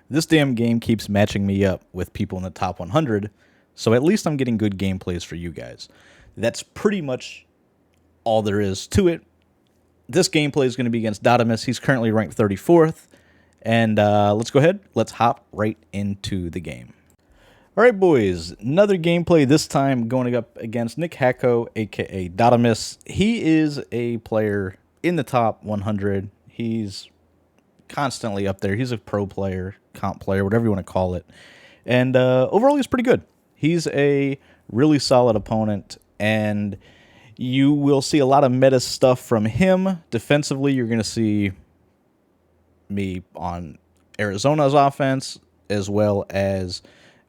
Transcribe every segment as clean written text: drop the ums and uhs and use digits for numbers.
This damn game keeps matching me up with people in the top 100, so at least I'm getting good gameplays for you guys. That's pretty much all there is to it. This gameplay is going to be against Dodamus. He's currently ranked 34th. And let's go ahead. Let's hop right into the game. All right, boys. Another gameplay, this time going up against Nick Hacko, a.k.a. Dodamus. He is a player in the top 100. He's constantly up there. He's a pro player, comp player, whatever you want to call it. And overall, he's pretty good. He's a really solid opponent, and you will see a lot of meta stuff from him. Defensively, you're going to see me on Arizona's offense, as well as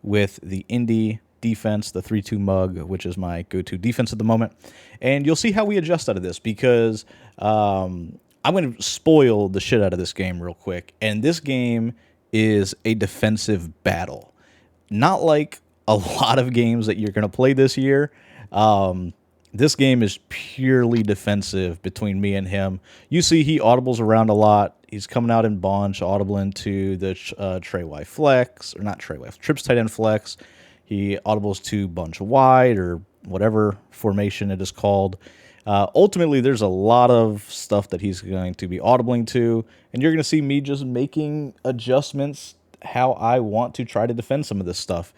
with the Indy defense, the 3-2 mug, which is my go-to defense at the moment. And you'll see how we adjust out of this, because I'm going to spoil the shit out of this game real quick. And this game is a defensive battle. Not like a lot of games that you're going to play this year. This game is purely defensive between me and him. You see he audibles around a lot. He's coming out in bunch, audible into the Trey Y flex, or not Trey Y, trips tight end flex. He audibles to bunch wide, or whatever formation it is called. Ultimately, there's a lot of stuff that he's going to be audibling to, and you're going to see me just making adjustments how I want to try to defend some of this stuff.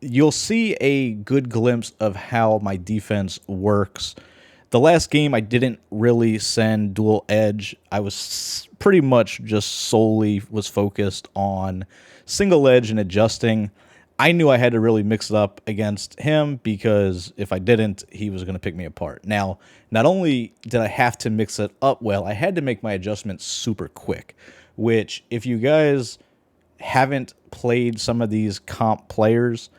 You'll see a good glimpse of how my defense works. The last game, I didn't really send dual edge. I was pretty much just solely was focused on single edge and adjusting. I knew I had to really mix it up against him, because if I didn't, he was going to pick me apart. Now, not only did I have to mix it up well, I had to make my adjustments super quick, which if you guys haven't played some of these comp players,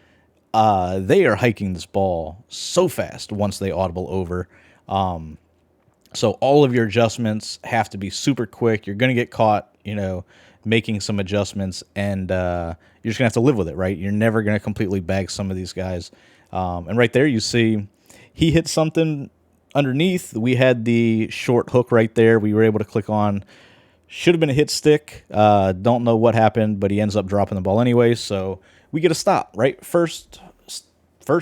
they are hiking this ball so fast once they audible over. So all of your adjustments have to be super quick. You're going to get caught, making some adjustments, and you're just going to have to live with it, right? You're never going to completely bag some of these guys. And right there you see he hit something underneath. We had the short hook right there. We were able to click on. Should have been a hit stick. Don't know what happened, but he ends up dropping the ball anyway. So we get a stop, right? First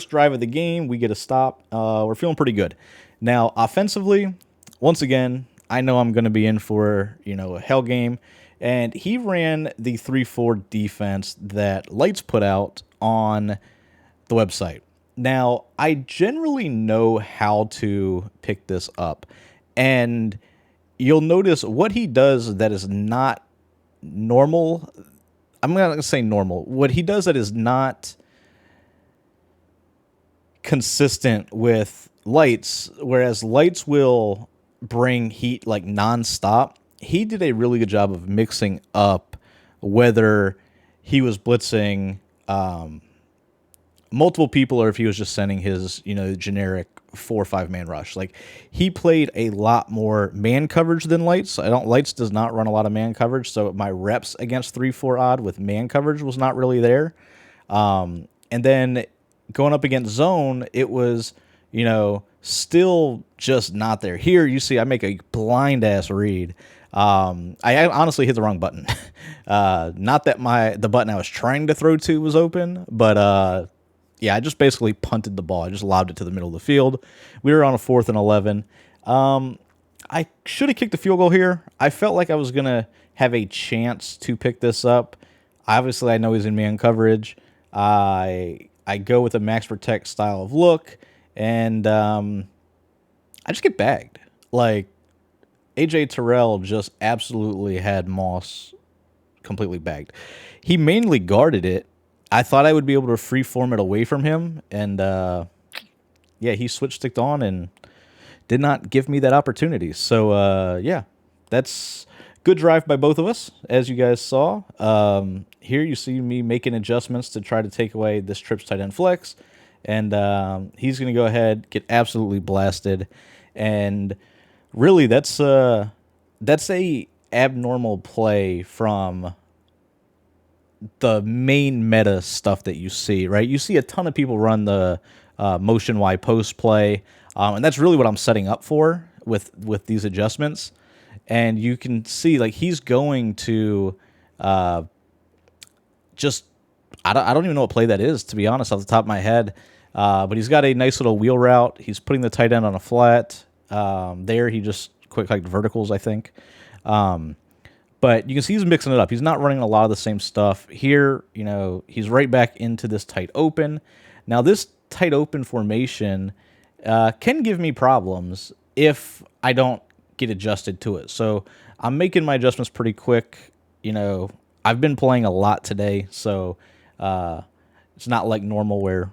drive of the game, we get a stop. We're feeling pretty good. Now, offensively, once again, I know I'm going to be in for, a hell game. And he ran the 3-4 defense that Lights put out on the website. Now, I generally know how to pick this up. And you'll notice what he does that is not normal. I'm not going to say normal. What he does that is not consistent with Lights, whereas Lights will bring heat like nonstop. He did a really good job of mixing up whether he was blitzing multiple people or if he was just sending his, generic 4 or 5 man rush. Like, he played a lot more man coverage than Lights. Lights does not run a lot of man coverage, so my reps against 3-4 odd with man coverage was not really there. And then going up against zone, it was, still just not there. Here you see I make a blind ass read. I honestly hit the wrong button. Not that the button I was trying to throw to was open, but yeah, I just basically punted the ball. I just lobbed it to the middle of the field. We were on a 4th and 11. I should have kicked the field goal here. I felt like I was going to have a chance to pick this up. Obviously, I know he's in man coverage. I go with a max protect style of look, and I just get bagged. Like, AJ Terrell just absolutely had Moss completely bagged. He mainly guarded it. I thought I would be able to freeform it away from him, and yeah, he switch-sticked on and did not give me that opportunity. So yeah, that's good drive by both of us, as you guys saw. Here you see me making adjustments to try to take away this trips tight end flex, and he's going to go ahead, get absolutely blasted, and really that's a abnormal play from the main meta stuff that you see, right? You see a ton of people run the motion Y post play, and that's really what I'm setting up for with these adjustments. And you can see, like, he's going to Just I don't even know what play that is, to be honest, off the top of my head. But he's got a nice little wheel route. He's putting the tight end on a flat. There he just quick hiked verticals, I think. But you can see he's mixing it up. He's not running a lot of the same stuff. Here, he's right back into this tight open. Now, this tight open formation can give me problems if I don't get adjusted to it. So I'm making my adjustments pretty quick. I've been playing a lot today, so it's not like normal where,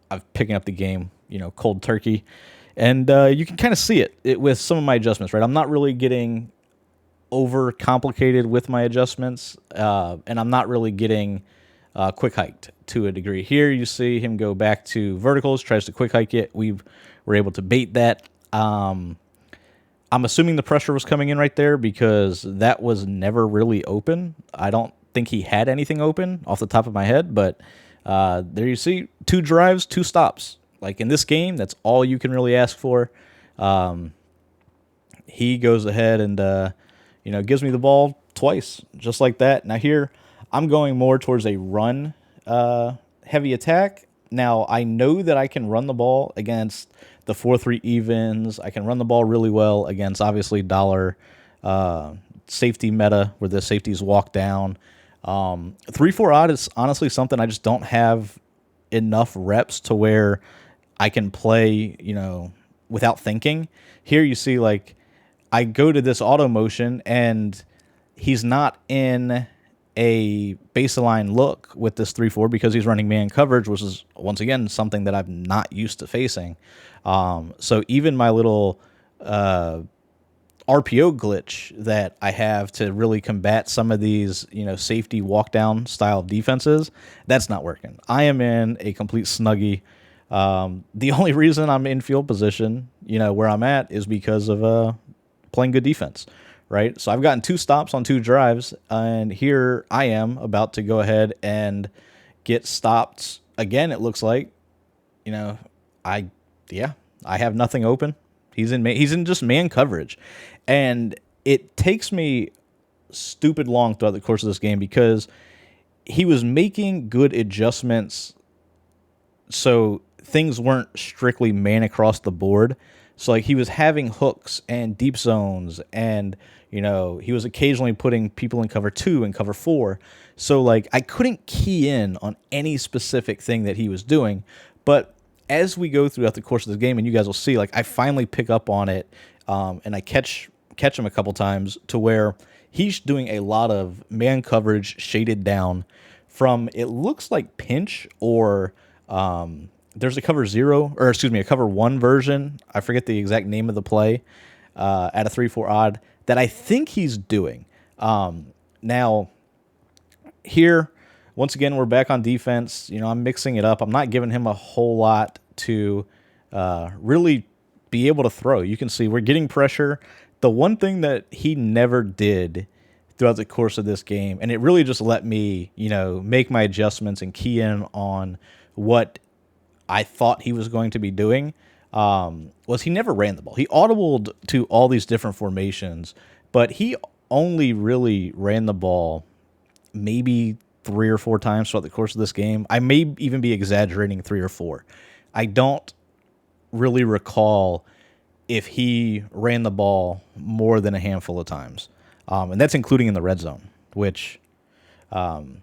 I'm picking up the game, cold turkey. And you can kind of see it with some of my adjustments, right? I'm not really getting over complicated with my adjustments, and I'm not really getting quick hiked to a degree. Here you see him go back to verticals, tries to quick hike it. We were able to bait that. I'm assuming the pressure was coming in right there because that was never really open. I don't think he had anything open off the top of my head, but there you see 2 drives, 2 stops. Like in this game, that's all you can really ask for. He goes ahead and gives me the ball twice, just like that. Now here, I'm going more towards a run heavy attack. Now, I know that I can run the ball against the 4-3 evens. I can run the ball really well against, obviously, dollar safety meta, where the safeties walk down. 3-4 odd is honestly something I just don't have enough reps to where I can play, without thinking. Here you see, like, I go to this auto motion, and he's not in a baseline look with this 3-4 because he's running man coverage, which is, once again, something that I'm not used to facing. So even my little RPO glitch that I have to really combat some of these, safety walk down style defenses, that's not working. I am in a complete snuggie. The only reason I'm in field position, where I'm at, is because of playing good defense, right? So I've gotten 2 stops on 2 drives, and here I am about to go ahead and get stopped again. It looks like, I have nothing open. He's in just man coverage, and it takes me stupid long throughout the course of this game because he was making good adjustments, so things weren't strictly man across the board. So like he was having hooks and deep zones, and he was occasionally putting people in cover 2 and cover 4. So like I couldn't key in on any specific thing that he was doing, but as we go throughout the course of the game, and you guys will see, like I finally pick up on it, and I catch him a couple times to where he's doing a lot of man coverage shaded down from, it looks like pinch, or there's a cover 0, or excuse me, a cover 1 version. I forget the exact name of the play at a 3-4 odd that I think he's doing. Now, here, once again, we're back on defense. I'm mixing it up. I'm not giving him a whole lot to really be able to throw. You can see we're getting pressure. The one thing that he never did throughout the course of this game, and it really just let me, make my adjustments and key in on what I thought he was going to be doing, was he never ran the ball. He audibled to all these different formations, but he only really ran the ball maybe 3 or 4 times throughout the course of this game. I may even be exaggerating 3 or 4. I don't really recall if he ran the ball more than a handful of times. And that's including in the red zone, which, to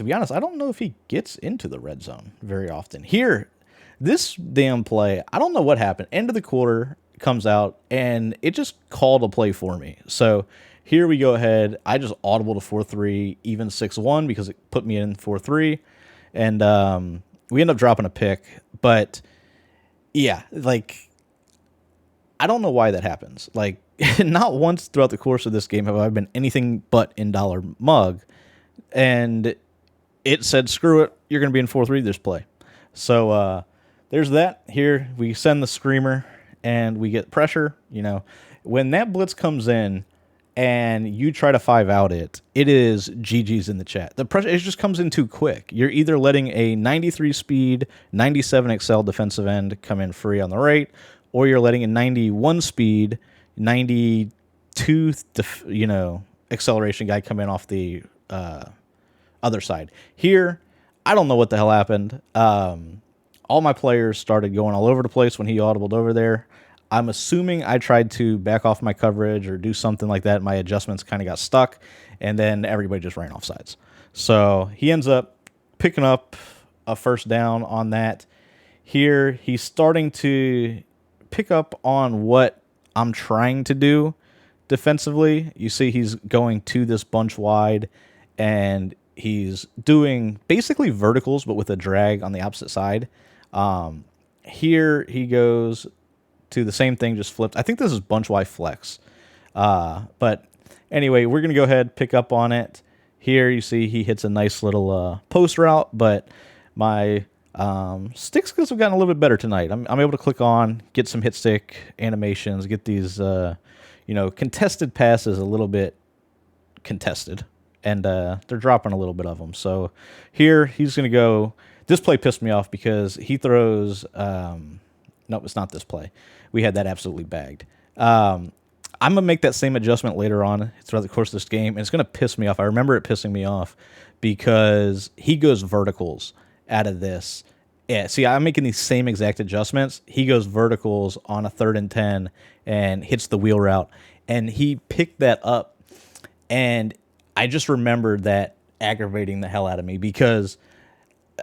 be honest, I don't know if he gets into the red zone very often. Here, this damn play, I don't know what happened. End of the quarter comes out, and it just called a play for me. So here we go ahead. I just audible to 4-3, even 6-1, because it put me in 4-3. And we end up dropping a pick. But, yeah, like, I don't know why that happens. Like, not once throughout the course of this game have I been anything but in dollar mug. And it said, screw it, you're going to be in 4-3 this play. So there's that. Here we send the screamer, and we get pressure. When that blitz comes in and you try to 5-out it is GG's in the chat. The pressure, it just comes in too quick. You're either letting a 93 speed, 97 excel defensive end come in free on the right, or you're letting a 91 speed, 92 acceleration guy come in off the other side. Here, I don't know what the hell happened. All my players started going all over the place when he audibled over there. I'm assuming I tried to back off my coverage or do something like that. My adjustments kind of got stuck, and then everybody just ran off sides. So he ends up picking up a first down on that. Here, he's starting to pick up on what I'm trying to do defensively. You see he's going to this bunch wide, and he's doing basically verticals, but with a drag on the opposite side. Here he goes to the same thing, just flipped. I think this is bunch wide flex. But anyway, we're going to go ahead, pick up on it. Here you see he hits a nice little post route, but my stick skills have gotten a little bit better tonight. I'm able to click on, get some hit stick animations, get these contested passes a little bit contested, and they're dropping a little bit of them. So here he's going to go. This play pissed me off because he throws. Nope, it's not this play. We had that absolutely bagged. I'm going to make that same adjustment later on throughout the course of this game, and it's going to piss me off. I remember it pissing me off because he goes verticals out of this. Yeah, see, I'm making these same exact adjustments. He goes verticals on a 3rd and 10 and hits the wheel route, and he picked that up, and I just remembered that aggravating the hell out of me because,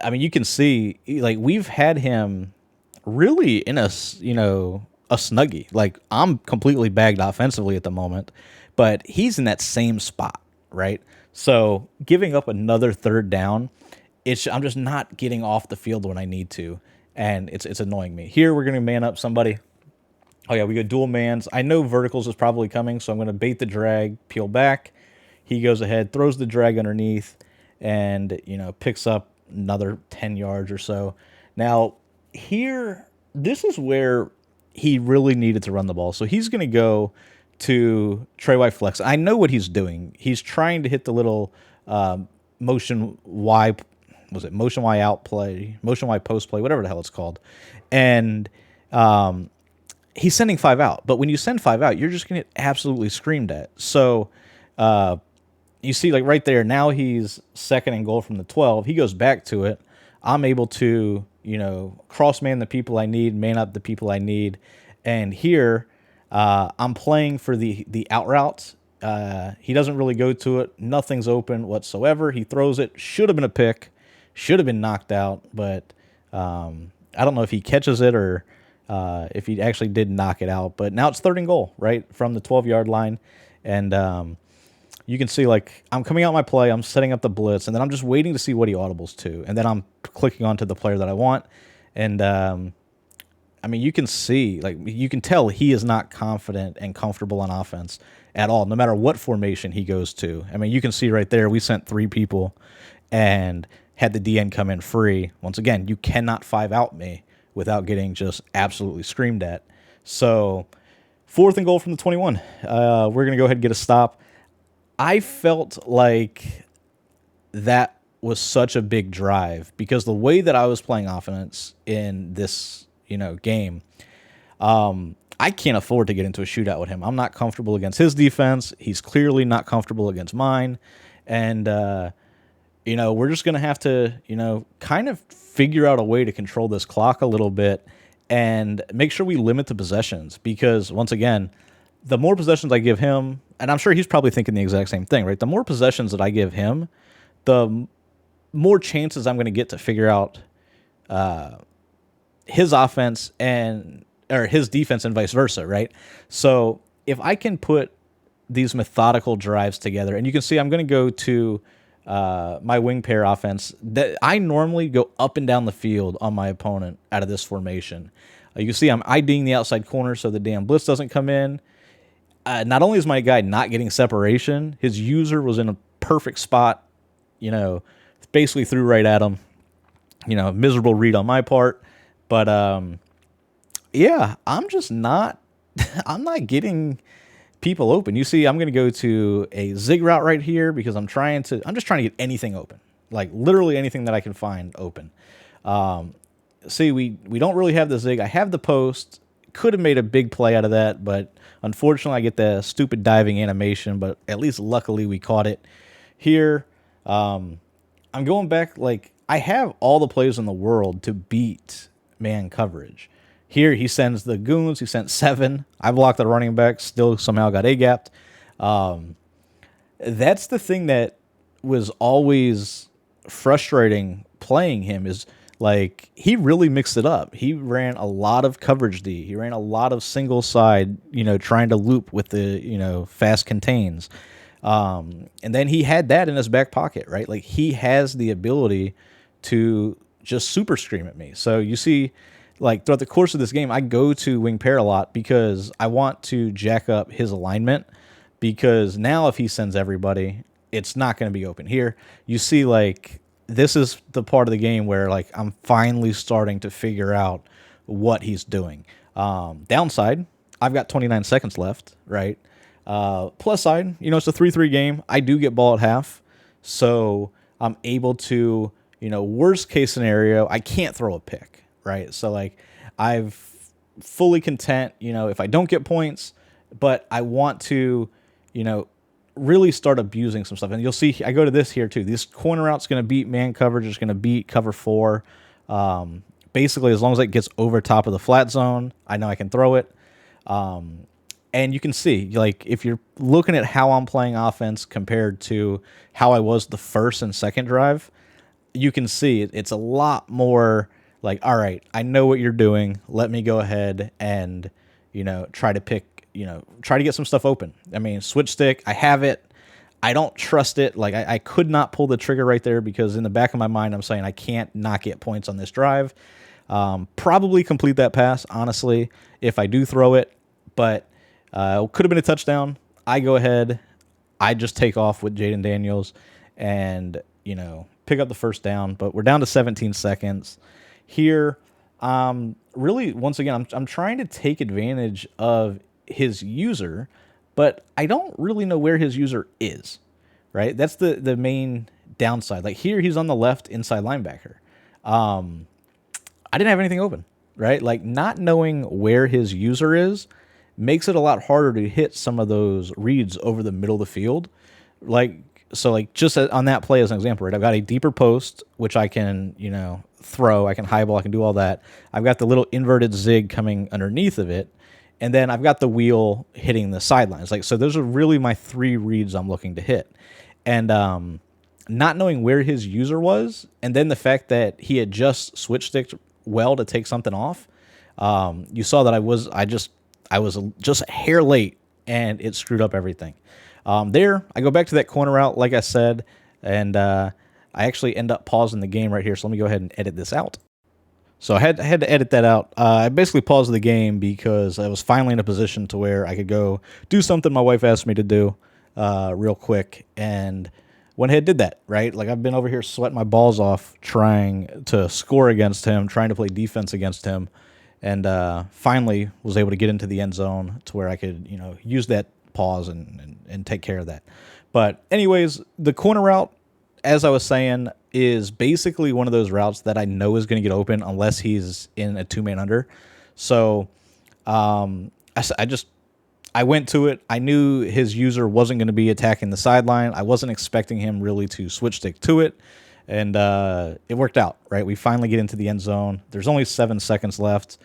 I mean, you can see, like, we've had him really in a snuggie. Like, I'm completely bagged offensively at the moment, but he's in that same spot, right? So giving up another 3rd down, I'm just not getting off the field when I need to, and it's annoying me. Here we're going to man up somebody. Oh yeah, we go dual mans. I know verticals is probably coming, so I'm going to bait the drag, peel back. He goes ahead, throws the drag underneath, and picks up another 10 yards or so. Now, here, this is where he really needed to run the ball. So he's going to go to Trey White flex. I know what he's doing. He's trying to hit the little motion Y out play, motion Y post play, whatever the hell it's called. And he's sending 5 out. But when you send 5 out, you're just going to get absolutely screamed at. So you see, like right there, now he's 2nd and goal from the 12. He goes back to it. I'm able to, cross man the people I need, man up the people I need. And here, I'm playing for the out route. He doesn't really go to it. Nothing's open whatsoever. He throws it. Should have been a pick. Should have been knocked out. But I don't know if he catches it or if he actually did knock it out. But now it's 3rd and goal, right, from the 12-yard line. And you can see, like, I'm coming out my play, I'm setting up the blitz, and then I'm just waiting to see what he audibles to. And then I'm clicking onto the player that I want. And, I mean, you can see, like, you can tell he is not confident and comfortable on offense at all, no matter what formation he goes to. I mean, you can see right there, we sent 3 people and had the DN come in free. Once again, you cannot 5 out me without getting just absolutely screamed at. So, 4th and goal from the 21. We're going to go ahead and get a stop. I felt like that was such a big drive because the way that I was playing offense in this, game, I can't afford to get into a shootout with him. I'm not comfortable against his defense. He's clearly not comfortable against mine. And, we're just going to have to, kind of figure out a way to control this clock a little bit and make sure we limit the possessions because, once again, the more possessions I give him, and I'm sure he's probably thinking the exact same thing, right? The more possessions that I give him, the more chances I'm going to get to figure out his offense or his defense and vice versa, right? So if I can put these methodical drives together, and you can see I'm going to go to my wing pair offense. That I normally go up and down the field on my opponent out of this formation. You can see I'm IDing the outside corner so the damn blitz doesn't come in. Not only is my guy not getting separation, his user was in a perfect spot, basically threw right at him. Miserable read on my part. But, I'm just not, I'm not getting people open. You see, I'm going to go to a zig route right here because I'm just trying to get anything open. Like, literally anything that I can find open. See, we don't really have the zig. I have the post. could have made a big play out of that, but unfortunately I get the stupid diving animation, but at least luckily we caught it. Here, I'm going back, like, I have all the plays in the world to beat man coverage. Here, he sends the goons. He sent 7. I blocked the running back, still somehow got A-gapped. That's the thing that was always frustrating playing him is, like, he really mixed it up. He ran a lot of coverage D. He ran a lot of single side, trying to loop with the, fast contains. And then he had that in his back pocket, right? Like, he has the ability to just super scream at me. So you see, like, throughout the course of this game, I go to wing pair a lot because I want to jack up his alignment, because now if he sends everybody, it's not going to be open. Here, you see, like, this is the part of the game where, like, I'm finally starting to figure out what he's doing. Downside, I've got 29 seconds left, right? Plus side, it's a 3-3 game. I do get ball at half, so I'm able to, worst case scenario, I can't throw a pick, right? So, like, I've fully content, if I don't get points, but I want to, really start abusing some stuff. And you'll see, I go to this here too. This corner route's going to beat man coverage. It's going to beat cover 4. Basically, as long as it gets over top of the flat zone, I know I can throw it. And you can see, like, if you're looking at how I'm playing offense compared to how I was the first and second drive, you can see it's a lot more like, all right, I know what you're doing. Let me go ahead and, try to get some stuff open. I mean, switch stick, I have it. I don't trust it. Like, I could not pull the trigger right there because in the back of my mind, I'm saying I can't not get points on this drive. Probably complete that pass, honestly, if I do throw it. But could have been a touchdown. I go ahead. I just take off with Jaden Daniels and, pick up the first down. But we're down to 17 seconds. Here, really, once again, I'm trying to take advantage of his user, but I don't really know where his user is, right? That's the main downside. Like, here, he's on the left inside linebacker. I didn't have anything open, right? Like, not knowing where his user is makes it a lot harder to hit some of those reads over the middle of the field. So just on that play as an example, right? I've got a deeper post, which I can, throw. I can highball. I can do all that. I've got the little inverted zig coming underneath of it. And then I've got the wheel hitting the sidelines. Like, so those are really my 3 reads I'm looking to hit. And not knowing where his user was, and then the fact that he had just switch sticked well to take something off, you saw that I was just a hair late, and it screwed up everything. There, I go back to that corner route, like I said, and I actually end up pausing the game right here. So let me go ahead and edit this out. So I had to edit that out. I basically paused the game because I was finally in a position to where I could go do something my wife asked me to do real quick, and went ahead and did that, right? Like, I've been over here sweating my balls off trying to score against him, trying to play defense against him, and finally was able to get into the end zone to where I could, use that pause and take care of that. But anyways, the corner route, as I was saying, is basically one of those routes that I know is going to get open unless he's in a 2-man under. So I went to it. I knew his user wasn't going to be attacking the sideline. I wasn't expecting him really to switch stick to it. And it worked out, right? We finally get into the end zone. There's only 7 seconds left.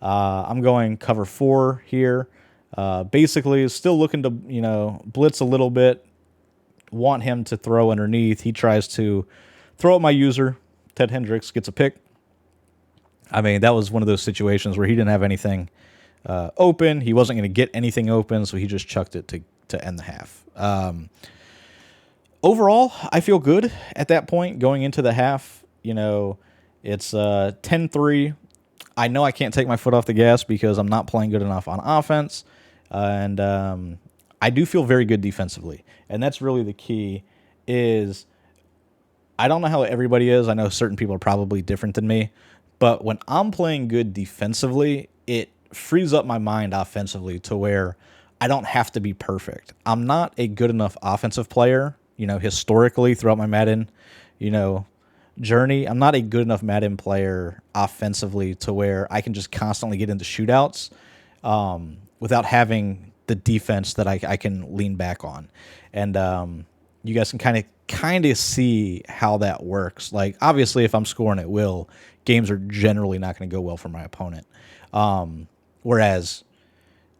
I'm going cover 4 here. Basically, still looking to, blitz a little bit. Want him to throw underneath. He tries to throw at my user. Ted Hendricks gets a pick. I mean, that was one of those situations where he didn't have anything open. He wasn't going to get anything open, so he just chucked it to end the half. Overall, I feel good at that point going into the half. It's 10-3. I know I can't take my foot off the gas because I'm not playing good enough on offense. And I do feel very good defensively. And that's really the key is I don't know how everybody is. I know certain people are probably different than me. But when I'm playing good defensively, it frees up my mind offensively to where I don't have to be perfect. I'm not a good enough offensive player, historically throughout my Madden, journey. I'm not a good enough Madden player offensively to where I can just constantly get into shootouts without having the defense that I can lean back on. And you guys can kind of see how that works. Like, obviously, if I'm scoring at will, games are generally not going to go well for my opponent. Whereas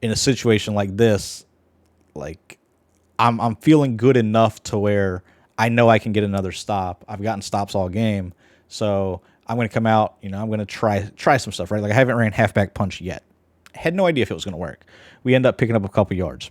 in a situation like this, like I'm feeling good enough to where I know I can get another stop. I've gotten stops all game, so I'm going to come out. I'm going to try some stuff, right? Like, I haven't ran halfback punch yet. Had no idea if it was going to work. We end up picking up a couple yards.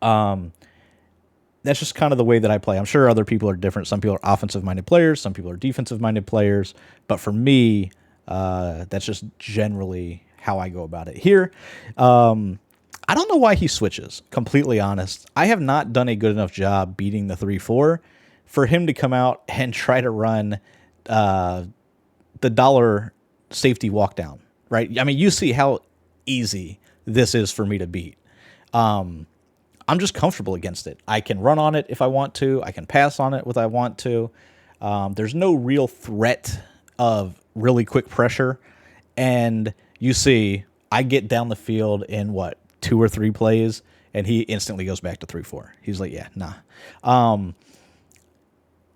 That's just kind of the way that I play. I'm sure other people are different. Some people are offensive-minded players. Some people are defensive-minded players. But for me, that's just generally how I go about it. Here, I don't know why he switches, completely honest. I have not done a good enough job beating the 3-4 for him to come out and try to run the dollar safety walk down, right? I mean, you see how easy this is for me to beat. I'm just comfortable against it. I can run on it if I want to. I can pass on it if I want to. There's no real threat of really quick pressure. And you see, I get down the field in 2 or 3 plays, and he instantly goes back to 3-4. He's like, yeah, nah.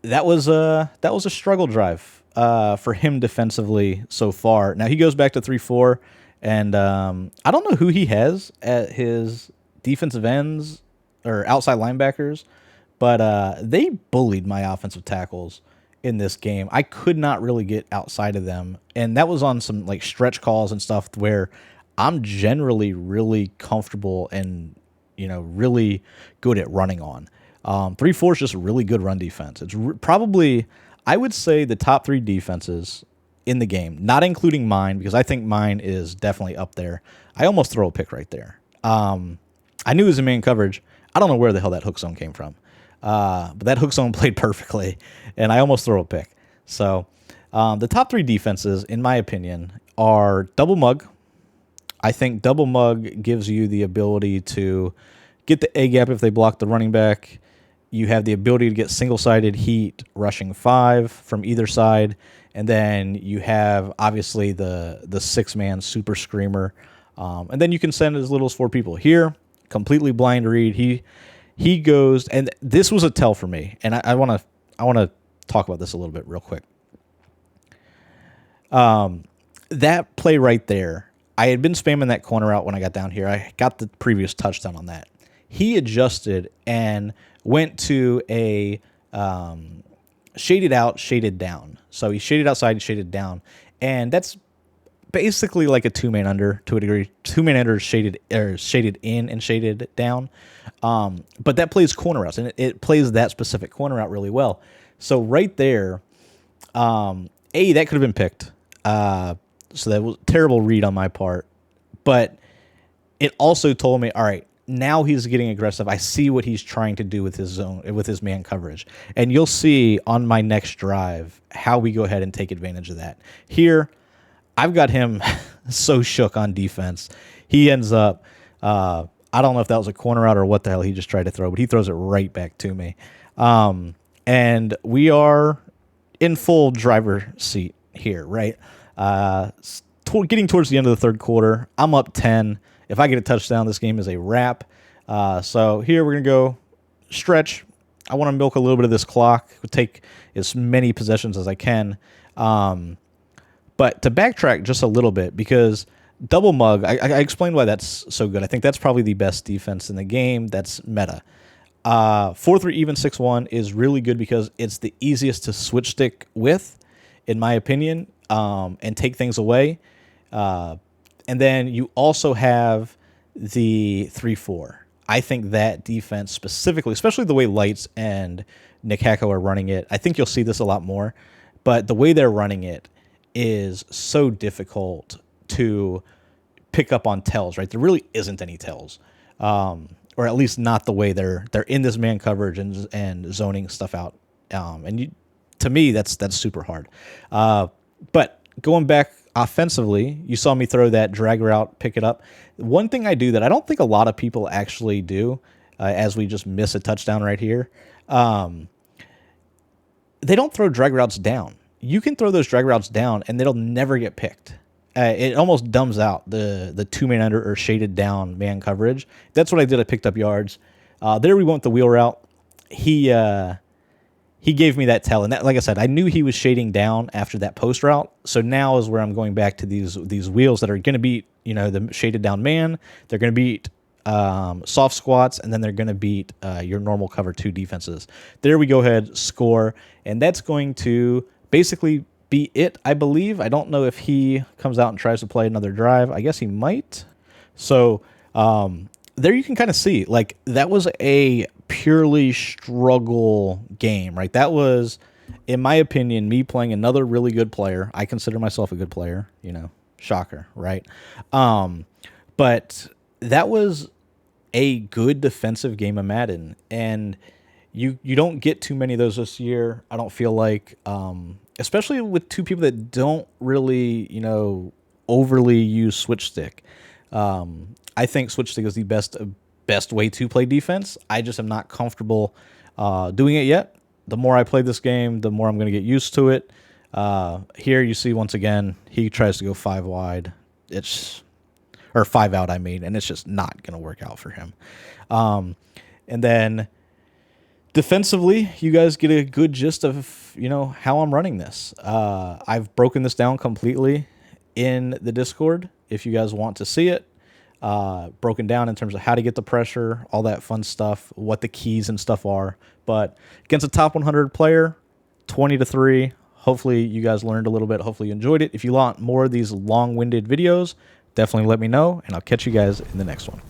That was a struggle drive for him defensively so far. Now he goes back to 3-4, and I don't know who he has at his defensive ends or outside linebackers, but they bullied my offensive tackles in this game. I could not really get outside of them, and that was on some like stretch calls and stuff where I'm generally really comfortable and really good at running on. 3-4 is just a really good run defense. It's probably, I would say, the top 3 defenses in the game, not including mine, because I think mine is definitely up there. I almost throw a pick right there. I knew it was a man coverage. I don't know where the hell that hook zone came from. But that hook zone played perfectly, and I almost throw a pick. So the top 3 defenses, in my opinion, are double mug. I think double mug gives you the ability to get the A gap if they block the running back. You have the ability to get single-sided heat rushing 5 from either side. And then you have, obviously, the 6-man super screamer. And then you can send as little as 4 people. Here, completely blind read. He goes, and this was a tell for me. And I want to talk about this a little bit real quick. That play right there, I had been spamming that corner out when I got down here. I got the previous touchdown on that. He adjusted and went to a shaded out, shaded down. So he shaded outside, shaded down. And that's basically like a 2-man under to a degree. 2-man under shaded in and shaded down. But that plays corner routes, and it plays that specific corner route really well. So right there, that could have been picked. So that was a terrible read on my part. But it also told me, all right, now he's getting aggressive. I see what he's trying to do with his zone, with his man coverage. And you'll see on my next drive how we go ahead and take advantage of that. Here, I've got him so shook on defense. He ends up, I don't know if that was a corner out or what the hell he just tried to throw, but he throws it right back to me. And we are in full driver seat here, right? Getting towards the end of the third quarter, I'm up 10. If I get a touchdown, this game is a wrap. So here we're going to go stretch. I want to milk a little bit of this clock, take as many possessions as I can. But to backtrack just a little bit, because double mug, I explained why that's so good. I think that's probably the best defense in the game. That's meta. 4-3 even 6-1 is really good because it's the easiest to switch stick with, in my opinion, and take things away. And then you also have the 3-4. I think that defense specifically, especially the way Lights and Nick Hacko are running it, I think you'll see this a lot more. But the way they're running it is so difficult to pick up on tells, right? There really isn't any tells, or at least not the way they're in this man coverage and zoning stuff out. To me, that's super hard. But going back offensively, you saw me throw that drag route, pick it up. One thing I do that I don't think a lot of people actually do, as we just miss a touchdown right here, they don't throw drag routes down. You can throw those drag routes down, and they'll never get picked. it almost dumbs out the 2-man under or shaded down man coverage. That's what I did. I picked up yards. There we went the wheel route. He gave me that tell, and that, like I said, I knew he was shading down after that post route. So now is where I'm going back to these wheels that are going to beat, you know, the shaded down man. They're going to beat soft squats, and then they're going to beat your normal cover 2 defenses. There we go ahead, score, and that's going to basically be it, I believe. I don't know if he comes out and tries to play another drive. I guess he might. So there you can kind of see, like, that was a purely struggle game, right? That was, in my opinion, me playing another really good player. I consider myself a good player, you know, shocker, right? But that was a good defensive game of Madden, and you don't get too many of those this year, I don't feel like, especially with 2 people that don't really, you know, overly use switch stick. I think switch stick is the best way to play defense. I just am not comfortable doing it yet. The more I play this game, the more I'm going to get used to it. Here you see, once again, he tries to go 5 wide. Or 5 out, I mean, and it's just not going to work out for him. And then defensively, you guys get a good gist of, you know, how I'm running this. I've broken this down completely in the Discord if you guys want to see it. Broken down in terms of how to get the pressure, all that fun stuff, what the keys and stuff are. But against a top 100 player, 20-3. Hopefully you guys learned a little bit. Hopefully you enjoyed it. If you want more of these long-winded videos, definitely let me know, and I'll catch you guys in the next one.